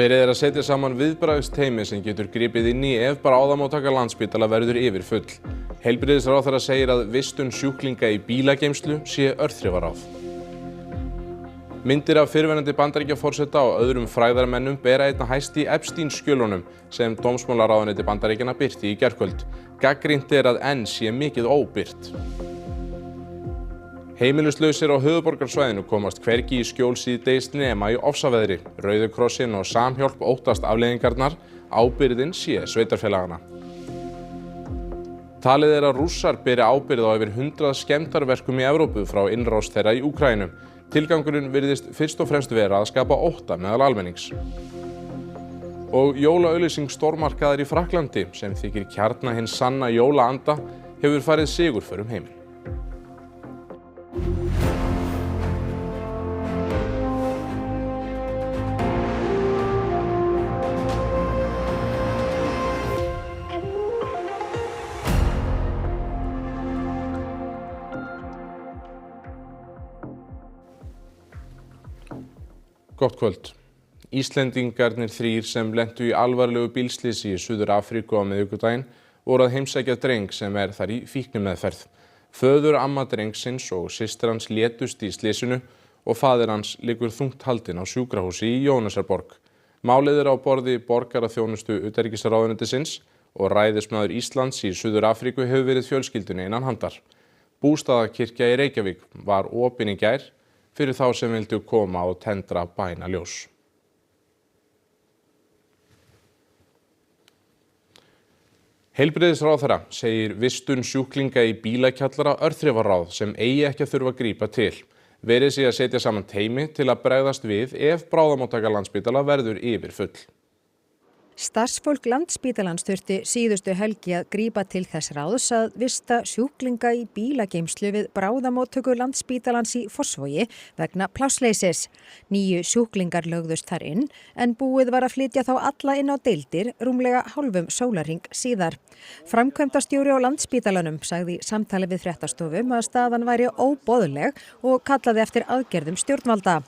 Verið að setja saman viðbragðsteymi sem getur gripið inn í ef bráðamóttaka Landspítala verður yfirfull. Heilbrigðisráðherra segir að vistun sjúklinga í bílageymslu sé örþrifaráð. Myndir af fyrrverandi Bandaríkjaforseta og öðrum frægðarmennum bera einna hæst í Epstein-skjölunum sem dómsmálaráðuneyti Bandaríkjanna birti í gærkvöld. Gagnrýnt að enn sé mikið óbirt. Heimilislausir á höfuðborgarsvæðinu komast hvergi í skjól síðdegis nema í ofsaveðri. Rauði krossinn og Samhjálp óttast afleiðingarnar, ábyrgðin sé sveitarfélagana. Talið að Rússar beri ábyrgð á yfir 100 skemmdarverkum í Evrópu frá innrás þeirra í Úkraínu. Tilgangurinn virðist fyrst og fremst vera að skapa ótta meðal almennings. Og jólaauglýsing stórmarkaðar í Frakklandi, sem þykir kjarna hins sanna jólaanda, hefur farið sigurför heiminn. Gott kvöld. Íslendingarnir þrír sem lentu í alvarlegu bílslysi í Suður Afríku á miðvikudaginn voru að heimsækja dreng sem þar í fíknimeðferð. Föður amma drengsins og systir hans létust í slysinu og faðir hans liggur þungt haldinn á sjúkrahúsi í Jónasarborg. Málið á borði borgaraþjónustu utanríkisráðuneytisins og ræðismaður Íslands í Suður Afríku hefur verið fjölskyldunni innan handar. Bústaðakirkja í Reykjavík var opin í gær fyrir þá sem vildu koma og tendra bænaljós. Heilbrigðisráðherra segir vistun sjúklinga í bílakjallara örþrifaráð sem eigi ekki að þurfa að grípa til. Verið sé að setja saman teymi til að bregðast við ef bráðamóttaka Landspítala verður yfirfull. Starfsfólk Landspítalans þurfti síðustu helgi að grípa til þess ráðs að vista sjúklinga í bílageymslu við bráðamóttöku Landspítalans í Fossvogi vegna plássleysis. 9 sjúklingar lögðust þar inn en búið var að flytja þá alla inn á deildir rúmlega hálfum sólarhring síðar. Framkvæmdastjóri á Landspítalanum sagði í samtali við fréttastofum að staðan væri óboðleg og kallaði eftir aðgerðum stjórnvalda.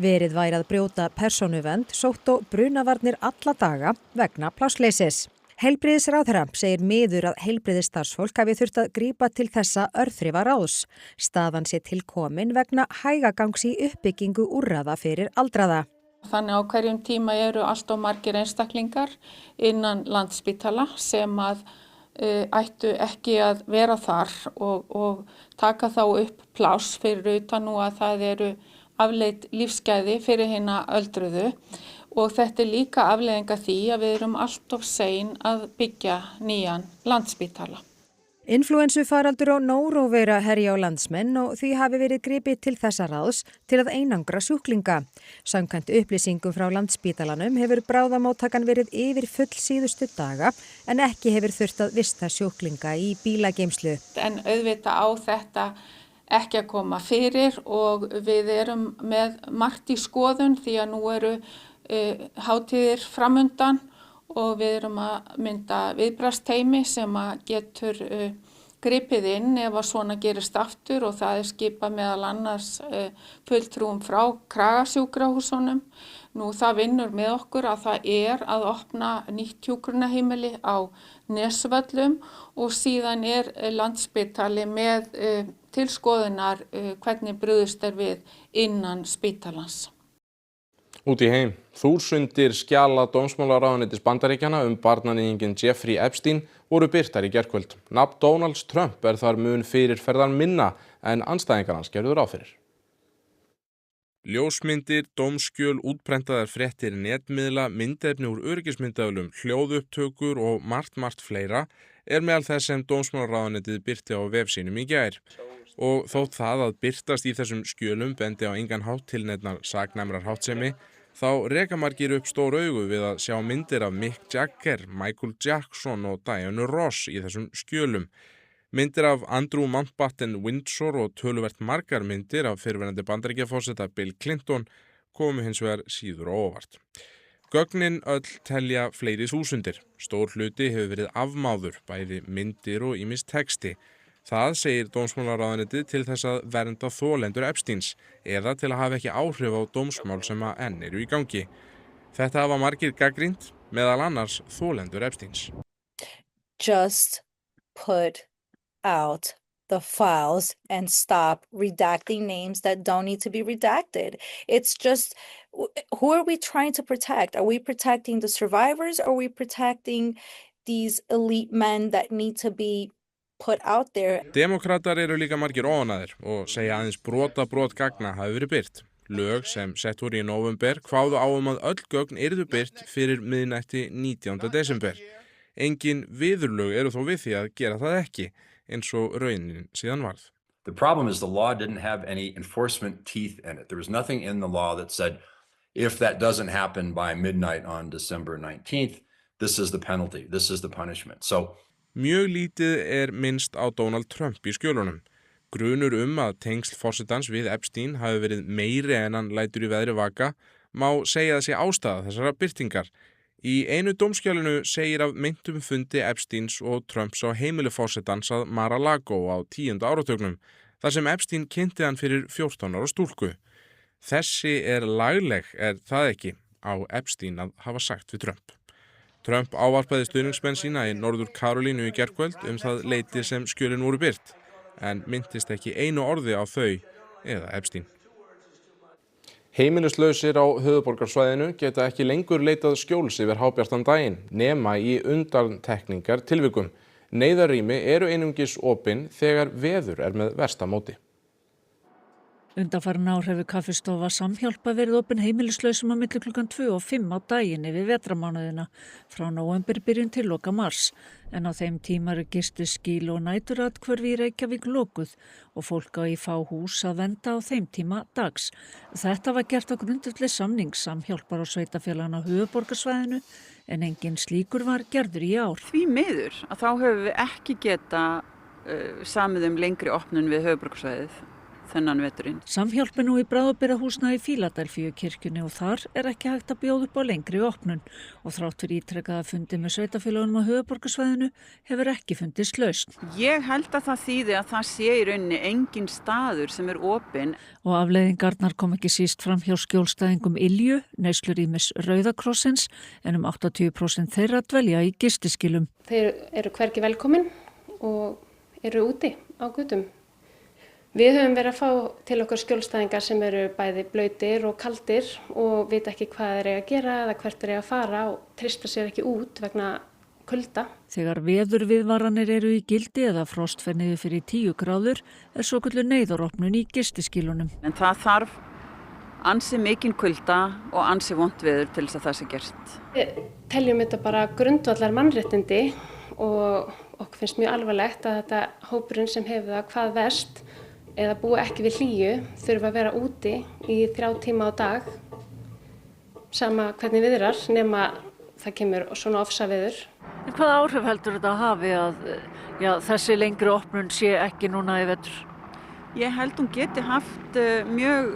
Verið væri að brjóta persónuvernd, sótt og brunavarnir alla daga vegna plássleysis. Heilbrigðisráðherra segir miður að heilbrigðisstarfsfólk hafi þurft að grípa til þessa örþrifaráðs. Staðan sé til komin vegna hægagangs í uppbyggingu úrræða fyrir aldraða. Þannig á hverjum tíma eru allt of margir einstaklingar innan Landspítala sem ættu ekki að vera þar og taka þá upp pláss fyrir utan nú að það eru afleidd lífsgæði fyrir hina öldruðu og þetta líka afleiðing af því að við erum allt of sein að byggja nýjan Landspítala. Inflúensufaraldur og nóróveira herja á landsmenn og því hafi verið gripið til þessa ráðs til að einangra sjúklinga. Samkvæmt upplýsingum frá Landspítalanum hefur bráðamóttakan verið yfirfull síðustu daga en ekki hefur þurft að vista sjúklinga í bílageymslu. En auðvitað á þetta ekki að koma fyrir og við erum með margt í skoðun því að nú eru hátíðir framundan og við erum að mynda viðbragðsteymi sem getur gripið inn ef að svona gerist aftur og það skipað meðal annars fulltrúum frá Kragasjúkrahúsunum. Nú það vinnur með okkur að það að opna nýtt hjúkrunarheimili á Nesvöllum og síðan Landspítali með til skoðunar hvernig brugðist við innan spítalans. Út í heim, þúsundir skjala dómsmálaráðuneytis Bandaríkjanna barnaníðinginn Jeffrey Epstein voru birtar í gærkvöld. Nafn Donalds Trump þar mun fyrirferðar minna en andstæðingar hans gerðu ráð fyrir. Ljósmyndir, dómskjöl, útprentaðar fréttir netmiðla, myndefni úr öryggismyndavélum, hljóðupptökur og margt fleira meðal þess sem dómsmálaráðuneytið birti á vef sínum í gær. Og þótt það að birtast í þessum skjölum bendi á engan hátt tilnefnar saknæmrar háttsemi, þá reka margir upp stór augu við að sjá myndir af Mick Jagger, Michael Jackson og Diana Ross í þessum skjölum. Myndir af Andrew Mountbatten Windsor og töluvert margar myndir af fyrrverandi Bandaríkjaforseta Bill Clinton komu hins vegar síður á óvart. Gögnin öll telja fleiri þúsundir. Stór hluti hefur verið afmáður, bæði myndir og ýmis texti. Það segir dómsmálaráðuneytið til þess að vernda þolendur Epsteins eða til að hafa ekki áhrif á dómsmál sem enn eru í gangi. Þetta hafa margir gagnrýnt, meðal annars þolendur Epsteins. Just put out the files and stop redacting names that don't need to be redacted. It's just, who are we trying to protect? Are we protecting the survivors, or are we protecting these elite men that need to be put out there? Demókratar eru líka margir óánægðir og segja aðeins brot gagna hafi verið birt. Lög sem sett voru í nóvember kváðu á að öll gögn yrðu birt fyrir miðnætti 19. desember. Engin viðurlög eru þó við því að gera það ekki, eins og raunin síðan varð. The problem is the law didn't have any enforcement teeth in it. There was nothing in the law that said, if that doesn't happen by midnight on December 19th, this is the penalty, this is the punishment. So, mjög lítið minnst á Donald Trump í skjölunum. Grunur að tengsl forsetans við Epstein hafi verið meiri en hann lætur í veðri vaka, má segja það sé ástæða þessara birtingar. Í einu dómskjölinu segir af meintum fundi Epsteins og Trumps á heimili forsetans að Mar-a-Lago á 10. áratugnum, þar sem Epstein kynnti hann fyrir 14 ára stúlku. Þessi lagleg, það ekki, á Epstein að hafa sagt við Trump. Trump ávarpaði stuðningsmenn sína í Norður Karolínu í gærkvöld það leyti sem skjölin voru birt, en minntist ekki einu orði á þau eða Epstein. Heimilislausir á höfuðborgarsvæðinu geta ekki lengur leitað skjóls yfir hábjartan daginn, nema í undantekningar tilvikum. Neyðarrými eru einungis opin þegar veður með versta móti. Undanfarin ár hefur kaffistofa Samhjálpa verið opin heimilislausum á milli klukkan 2 og 5 á daginn yfir vetramánuðina frá nóvemberbyrjun til loka mars. En á þeim tíma eru gistiskýli og næturathvörfi í Reykjavík lokuð og fólk á í fá hús að venda á þeim tíma dags. Þetta var gert á grundvelli samnings Samhjálpar og sveitarfélaganna á höfuðborgarsvæðinu, en engin slíkur var gerður í ár. Því miður að þá höfum við ekki geta samið lengri opnun við höfuðborgarsvæðið þennan veturinn. Samhjálp nú í bráðabirgðahúsnæði í Fíladelfíu kirkjunni og þar ekki hægt að bjóða upp á lengri opnun og þrátt fyrir ítrekaða fundi með sveitarfélögunum á höfuðborgarsvæðinu hefur ekki fundist lausn. Ég held að það þýði að það sé í rauninni engin staður sem opinn. Og afleiðingarnar kom ekki síst fram hjá skjólstæðingum Ylju, neyslurýmis Rauða krossins, en 80% þeirra dvelja í gistiskýlum. Þeir eru hvergi velkomin og eru úti á götum. Við höfum verið að fá til okkar skjólstæðingar sem eru bæði blautir og kaldir og vita ekki hvað þeir eiga að gera eða hvert þeir eiga að fara og treysta sér ekki út vegna kulda. Þegar veðurviðvaranir eru í gildi eða frost fer niður fyrir 10 gráður svokölluð neyðaropnun í gistiskýlunum. En það þarf ansi mikinn kulda og ansi vont veður til þess að það sé gert. Við teljum þetta bara grundvallar mannréttindi og okkur finnst mjög alvarlegt að þetta hópurinn sem hefur það hvað verst eða búi ekki við hlýju þurfa að vera úti í 3 tíma á dag sama hvernig viðrar nema það kemur svona ofsaveður. Hvaða áhrif heldur þetta að hafi að þessi lengri opnun sé ekki núna í vetur? Ég held hún geti haft mjög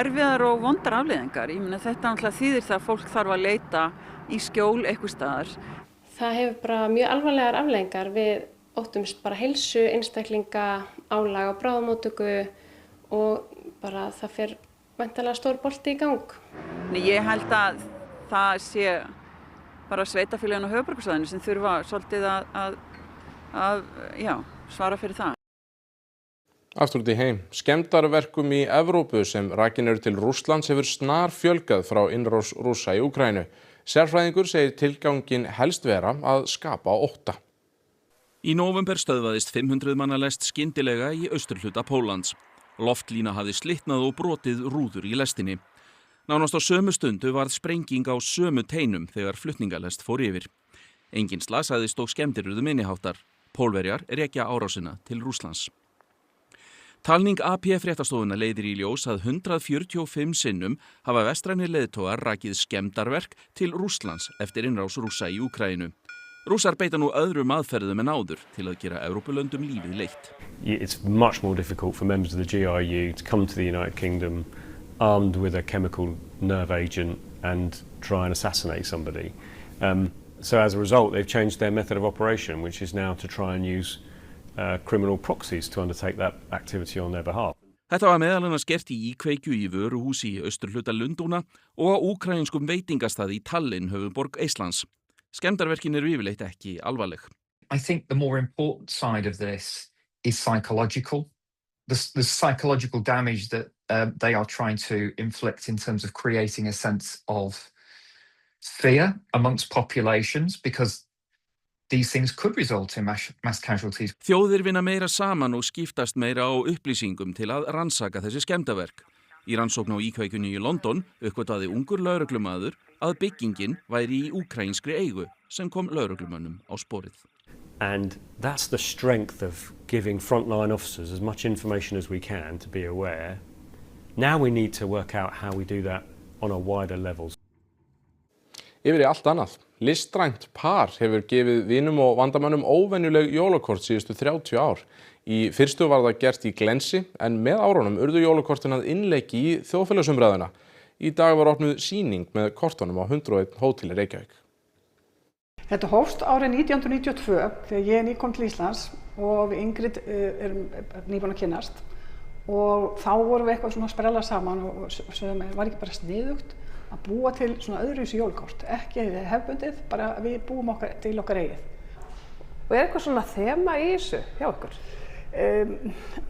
erfiðar og vondar afleiðingar. Ég meina þetta náttúrulega þýðir það að fólk þarf að leita í skjól einhvers staðar. Það hefur bara mjög alvarlegar afleiðingar. Við óttumst bara heilsu, einstaklinga, álag á bráðamóttöku og bara það fer væntanlega stór bolti í gang. Ég held að það sé bara sveitarfélögin á höfuðborgarsvæðinu sem þurfa svolítið að svara fyrir það. Aftur út í heim. Skemmdarverkum í Evrópu sem rakin eru til Rússlands hefur snar fjölgað frá innrás Rússa í Úkraínu. Sérfræðingur segir tilganginn helst vera að skapa ótta. Í nóvember stöðvaðist 500 manna lest skyndilega í austurhluta Póllands. Loftlína hafði slitnað og brotið rúður í lestinni. Nánast á sömu stundu varð sprenging á sömu teinum þegar flutningalest fór yfir. Enginn slasaðist og skemmdir urðu minniháttar. Pólverjar rekja árásina til Rússlands. Talning AP fréttastofuna leiðir í ljós að 145 sinnum hafa vestrænir leiðtogar rakið skemmdarverk til Rússlands eftir innrás Rússa í Úkraínu. Rússar beita nú öðrum aðferðum en áður til að gera Evrópulöndum lífið leitt. It's much more difficult for members of the GRU to come to the United Kingdom armed with a chemical nerve agent and try and assassinate somebody. So as a result, they've changed their method of operation, which is now to try and use criminal proxies to undertake that activity on their behalf. Þetta var meðal annars gert í íkveikju í vöruhúsi í austurhluta Lundúna og á úkraínskum veitingastaði í Tallinn, höfuðborg Eistlands. Skemmdarverkin eru yfirleitt ekki alvarleg. I think the more important side of this is psychological. The psychological damage that they are trying to inflict in terms of creating a sense of fear amongst populations because these things could result in mass casualties. Þjóðir vinna meira saman og skiptast meira á upplýsingum til að rannsaka þessi skemmdarverk. Í rannsókn á íkveikunni í London uppgötvaði ungur lögreglumaður að byggingin væri í úkraínskri eigu sem kom lögreglumönnum á sporið. And that's the strength of giving frontline officers as much information as we can to be aware. Now we need to work out how we do that on a wider level. Yfir í allt annað. Listrænt par hefur gefið vinum og vandamönnum óvenjuleg jólakort síðustu 30 ár. Í fyrstu var það gert í glensi en með árunum urðu jólakortin að innleiki í þjóðfélagsumræðuna. Í dag var opnuð sýning með kortunum á 101 hóteli Reykjavík. Þetta hófst árið 1992 þegar ég nýkom til Íslands og við Ingrid erum nýbúin að kynnast og þá vorum við eitthvað svona að sprella saman og sögðum að var ekki bara sniðugt að búa til svona öðruvísi jólakort, ekki hefðbundið, bara við búum til okkar eigið. Og eitthvað svona þema í þessu hjá ykkur?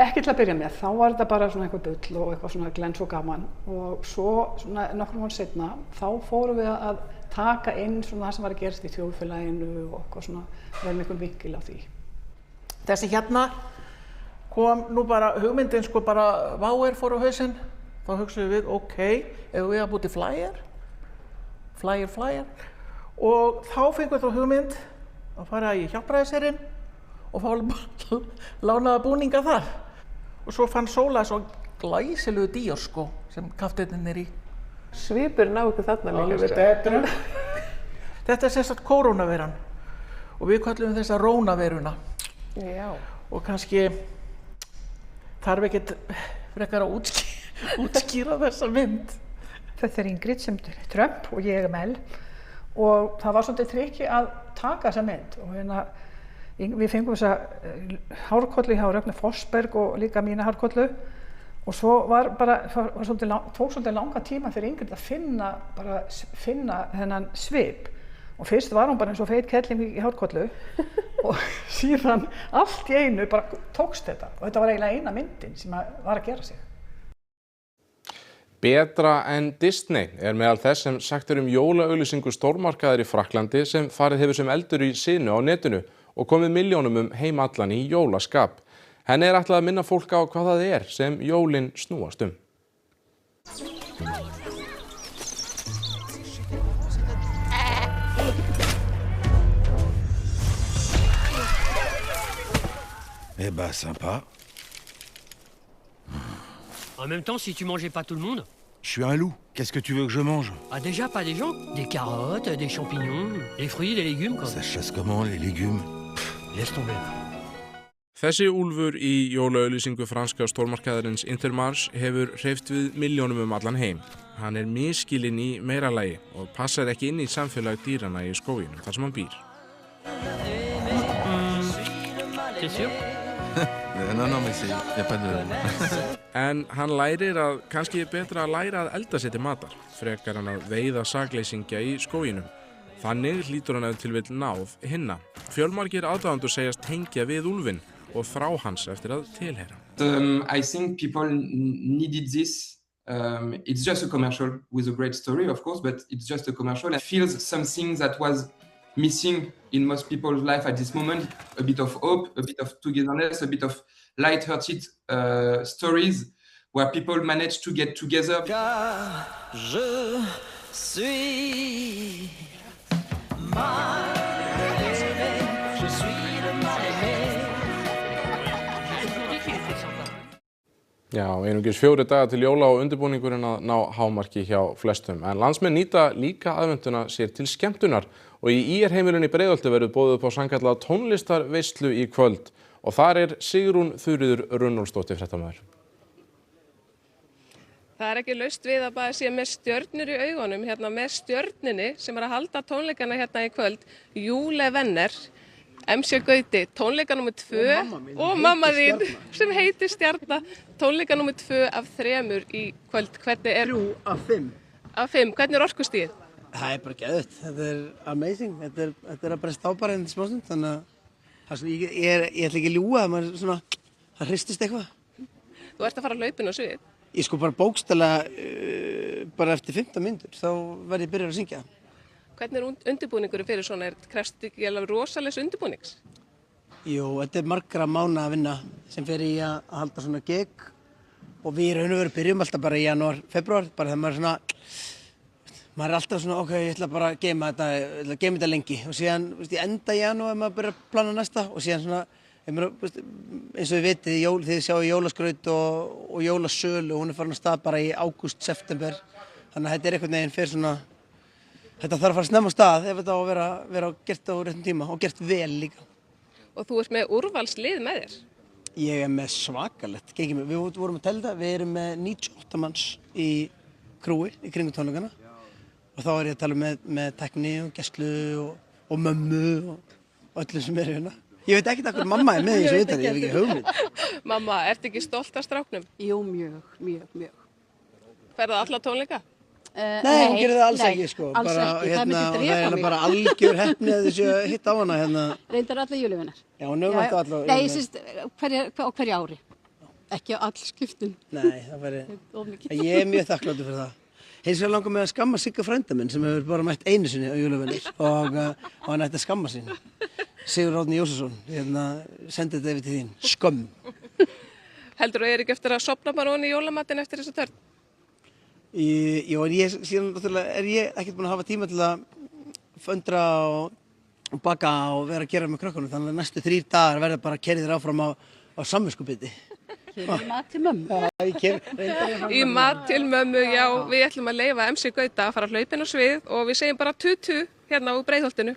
Ekki til að byrja með, þá var þetta bara svona eitthvað bull og eitthvað svona glens og gaman og svo svona nokkrum mánuðum seinna þá fórum við að taka inn svona það sem var að gerast í þjóðfélaginu og eitthvað svona vel einhvern vinkil á því. Þessi hérna kom nú bara hugmyndin sko bara váir fór á hausinn. Þá hugsaðum við, ok, ef við að búti flyer og þá fengum við þá hugmynd að fara í hjálpræðisherinn og fá lánaða búninga þar og svo fann Sóla svo glæsilegu díorskó sem kafteinninn í. Svipurinn á ykkur þarna líka. Þetta sem sagt kórónaveiran og við kallum þessa rónaveiruna. Já. Og kannski þarf ekkert frekar að útskýra þessa mynd. Þetta Ingrid sem Trump og ég Mel og það var svolítið trikki að taka þessa mynd og við fengum þessa hárkollu hjá Rögnu Forsberg og líka mína hárkollu og svo tók svolítið langa tíma fyrir Ingrid að finna þennan svip og fyrst var hún bara eins og feit kelling í hárkollu og síðan allt í einu bara tókst þetta og þetta var eiginlega eina myndin sem var að gera sig. Betra en Disney meðal þess sem sagt jólaauglýsingu stórmarkaðar í Frakklandi sem farið hefur sem eldur í sinu á netinu og komið milljónum heim allan í jólaskap. Henni ætlað að minna fólk á hvað það sem jólin snúast Eh ben, sympa. En même temps, si tu mangeais pas tout le monde. Je suis un loup. Qu'est-ce que tu veux que je mange? Ah, déjà, pas des gens. Des carottes, des champignons, des fruits, des légumes, quoi. Ça chasse comment, les légumes? Laisse tomber. Þessi úlfur í jólaauglýsingu franska stórmarkaðarins Intermarché hefur hreyft við milljónum allan heim. Hann misskilinn í meira lagi og passar ekki inn í samfélag dýrana í skóginum þar sem hann býr. T'es sûr? Non, mais il y a pas de... En hann lærir að kannski betra að læra að elda sér til matar, frekar hann að veiða sakleysingja í skóginum. Þannig hlýtur hann til vill náð hinna. Fjölmargir aðdáendur segjast tengja við úlfinn og þrá hans eftir að tilheyra. I think people needed this. It's just a commercial with a great story, of course, but it's just a commercial. It feels something that was missing in most people's life at this moment, a bit of hope, a bit of togetherness, a bit of light-hearted stories where people manage to get together. Car je suis mal aimé, je suis le mal aimé. Já, einungis 4 dagar til jóla og undirbúningurinn að ná hámarki hjá flestum. En landsmenn nýta líka aðventuna sér til skemmtunar og í IR-heimilinu í Breiðholti verður boðið upp á sannkallað tónlistarveislu í kvöld og þar Sigrún Þuríður Runólfsdóttir fréttamaður. Það ekki laust við að bara sé með stjörnur í augunum, hérna með stjörninni sem að halda tónleikana hérna í kvöld, Jule Venner. MC Gauti, tónleika nr. 2 og mamma þín sem heitir Stjarna, tónleika nr. 2 af 3 í kvöld. Hvernig er 3 af 5. Af 5, hvernig er orkustigið? Það bara geðvægt, þetta amazing, þetta að bresta á bara enn smástund, þannig að ég ætla ekki að ljúga að maður svona, það hristist eitthvað. Þú ert að fara að hlaupin á svið? Ég sko bara bókstaflega, bara eftir 15 mínútur, þá verð ég byrjar að syngja. Hvernig er undirbúningur fyrir svona, krefst ekki alveg rosalegs undirbúnings? Jú, þetta margra mánaða að vinna sem fer í að halda svona gig og við í raun og veru byrjum alltaf bara í janúar, febrúar, bara þegar maður er svona, maður er alltaf svona, ok, ég ætla bara að geyma þetta lengi og síðan, í enda janúar maður byrjar að plana næsta og síðan svona, eins og við vitið, þið sjáu jólaskraut og jólasölu og hún er farin að stað bara í ágúst, september, þannig að þetta er einhvern veginn fyrir svona, þetta þarf að fara snemma á stað ef þetta á að vera gert á réttum tíma og gert vel líka. Og þú ert með úrvalslið með þér? Ég er með svakalegt, við vorum að tella það, við erum með 98 manns í krúi í kringum tónleikana og þá er ég að tala með tækni og gæslu og mömmu og öllum sem eru hérna. Ég veit ekki hvað mamma er með þessu viðtali, ég hef ekki hugmynd. Mamma, ertu ekki stolt af stráknum? Jú, mjög. Ferðu alla tónleika? Nei, hún gerir það alls ekki sko. Alls ekki, það myndi drepa mig. Bara algjör heppni að þessu hitt á hana hérna. Reyndar alla júlivinnar. Já, hún hefur alltaf alla júlivinnar. Nei, ég syns á hverju ári. Ekki á all skiptum. Nei, það væri, ég er mjög þakkláttur fyrir það. Hins vegar langar mig að skamma Sigga frænda minn sem hefur bara mætt einu sinni á júlivinnir og hann ætti að skamma sín. Sigur Árni Jósefsson, sendi þetta yfir til þín, skömm. Heldur þú ekki eftir að sofna bara onni í jólamatinn eftir þessu törn? Jú, en síðan náttúrulega er ég ekkert búin að hafa tíma til að föndra og baka og vera að gera með krökkunum, þannig að næstu 3 dagar verða bara keyrðir áfram á samviskubiti. Í mat til mömmu. Í mat til mömmu, já, við ætlum að leyfa MC Gauta að fara hlaupin á svið og við segjum bara tutu hérna á Breiðholtinu.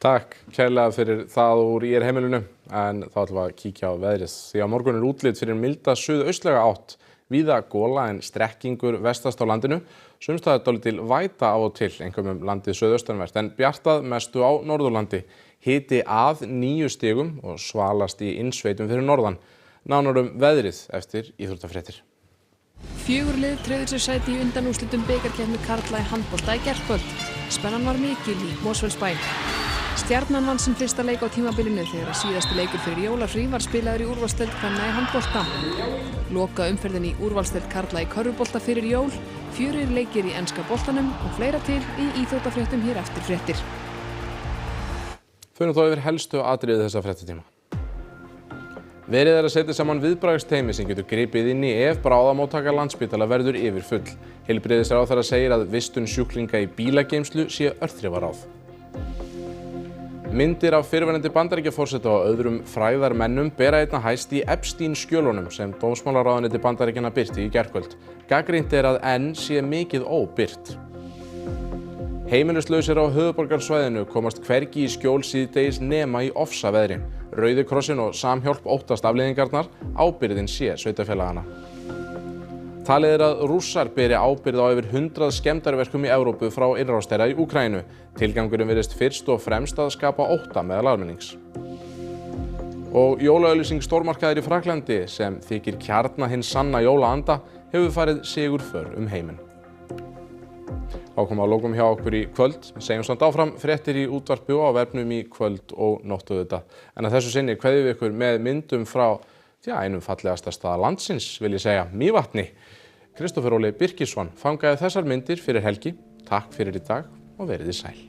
Takk kærlega fyrir það úr IR heimilinu, en þá ætlum við að kíkja á veðrið. Því á morgun er útlit fyrir milda suðaustlæga átt, víða gola en strekkingur vestast á landinu, sums staðar dálítil væta af og til, einkum landið suðaustanvert, en bjartað mestu á Norðurlandi. Hiti að 9 stigum og svalast í innsveitum fyrir norðan. Nánar veðrið eftir íþróttafréttir. 4 lið tryggðu sér sæti í undanúrslitum bikarkeppni karla í handbolta í gærkvöld. Spennan var mikil í Mosfellsbæ. Stjarnan vann sinn fyrsta leik á tímabilinu þegar síðasti leikur fyrir jólafrí var spilaður í úrvalsdeild kvenna í handbolta. Loka umferðin í úrvalsdeild karla í körfubolta fyrir jól, 4 leikir í enska boltanum og fleira til í íþróttafréttum hér eftir fréttir. Förum þá yfir helstu atriði þessa fréttatíma. Verið er að setja saman viðbragðsteymi sem getur gripið inn í ef bráðamóttaka Landspítala verður yfirfull. Heilbrigðisráðherra segir að vistun sjúklinga í bílageymslu sé örþrifaráð. Myndir af fyrrverandi Bandaríkjaforseta og öðrum frægðarmennum bera einna hæst í Epstein-skjölunum sem dómsmálaráðuneyti Bandaríkjanna birti í gærkvöld. Gagnrýnt er að enn sé mikið óbirt. Heimilislausir á höfuðborgarsvæðinu komast hvergi í skjól síðdegis nema í ofsaveðri. Rauði krossinn og Samhjálp óttast afleiðingarnar, ábyrgðin sé sveitarfélagana. Talið er að Rússar beri ábyrgð á yfir 100 skemmdarverkum í Evrópu frá innrás þeirra í Úkraínu. Tilgangurinn virðist fyrst og fremst að skapa ótta meðal almennings. Og jólaauglýsing stórmarkaðir í Frakklandi sem þykir kjarna hins sanna jólaanda hefur farið sigurför heiminn. Ákoma að lokum hjá okkur í kvöld. Við segjum samt áfram fréttir í útvarpi og á vefnum í kvöld og nóttu auðvitað. En að þessu sinni kveðjum við ykkur með myndum frá einum fallegasta stað landsins, vil ég segja, Mývatni. Kristófer Óli Birkisson fangaði þessar myndir fyrir helgi. Takk fyrir í dag og verið þið sæl.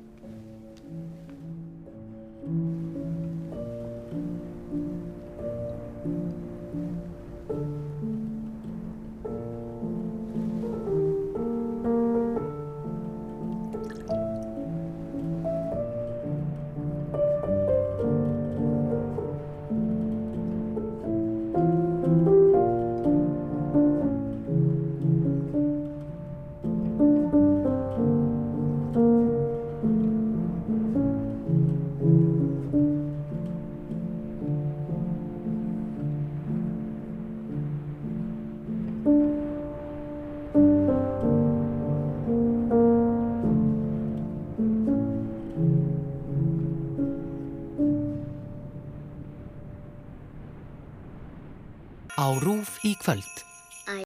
á RÚV í kvöld.